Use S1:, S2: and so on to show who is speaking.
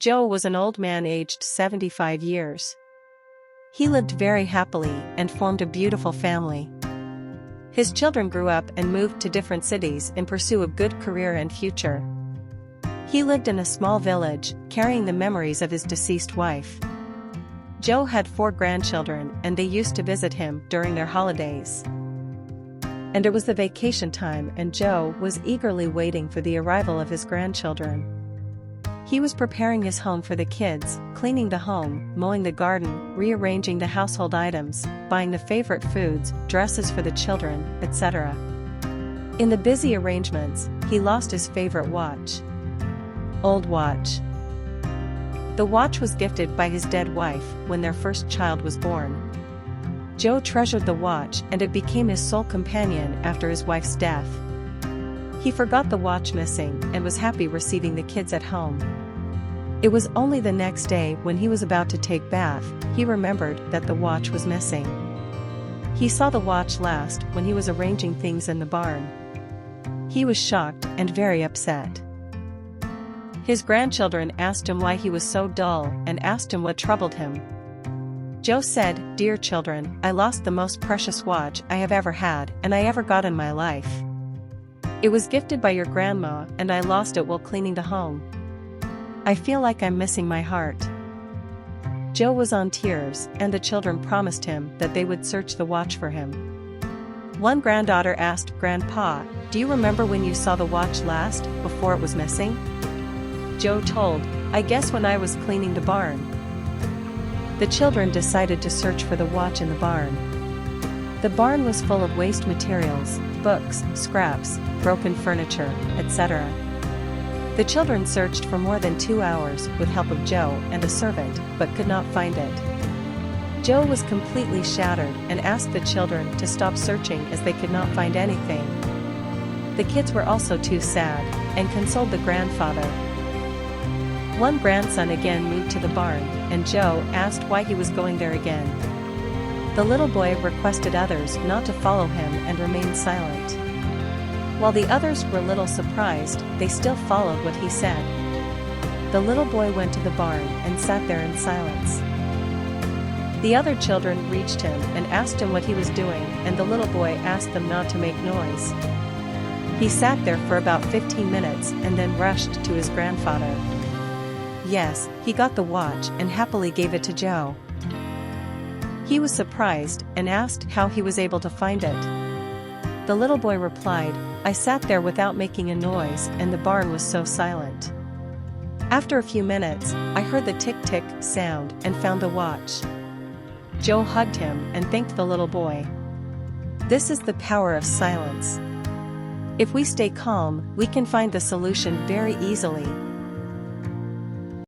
S1: Joe was an old man aged 75 years. He lived very happily and formed a beautiful family. His children grew up and moved to different cities in pursuit of good career and future. He lived in a small village, carrying the memories of his deceased wife. Joe had 4 grandchildren and they used to visit him during their holidays. And it was the vacation time and Joe was eagerly waiting for the arrival of his grandchildren. He was preparing his home for the kids, cleaning the home, mowing the garden, rearranging the household items, buying the favorite foods, dresses for the children, etc. In the busy arrangements, he lost his favorite watch. Old watch. The watch was gifted by his dead wife when their first child was born. Joe treasured the watch and it became his sole companion after his wife's death. He forgot the watch missing and was happy receiving the kids at home. It was only the next day when he was about to take bath, he remembered that the watch was missing. He saw the watch last when he was arranging things in the barn. He was shocked and very upset. His grandchildren asked him why he was so dull and asked him what troubled him. Joe said, "Dear children, I lost the most precious watch I have ever had and I ever got in my life. It was gifted by your grandma and I lost it while cleaning the home. I feel like I'm missing my heart." Joe was on tears and the children promised him that they would search the watch for him. One granddaughter asked, "Grandpa, do you remember when you saw the watch last, before it was missing?" Joe told, "I guess when I was cleaning the barn." The children decided to search for the watch in the barn. The barn was full of waste materials, books, scraps, broken furniture, etc. The children searched for more than 2 hours with help of Joe and a servant, but could not find it. Joe was completely shattered and asked the children to stop searching as they could not find anything. The kids were also too sad, and consoled the grandfather. One grandson again moved to the barn, and Joe asked why he was going there again. The little boy requested others not to follow him and remained silent. While the others were a little surprised, they still followed what he said. The little boy went to the barn and sat there in silence. The other children reached him and asked him what he was doing, and the little boy asked them not to make noise. He sat there for about 15 minutes and then rushed to his grandfather. Yes, he got the watch and happily gave it to Joe. He was surprised and asked how he was able to find it. The little boy replied, "I sat there without making a noise and the barn was so silent. After a few minutes, I heard the tick-tick sound and found the watch." Joe hugged him and thanked the little boy. This is the power of silence. If we stay calm, we can find the solution very easily.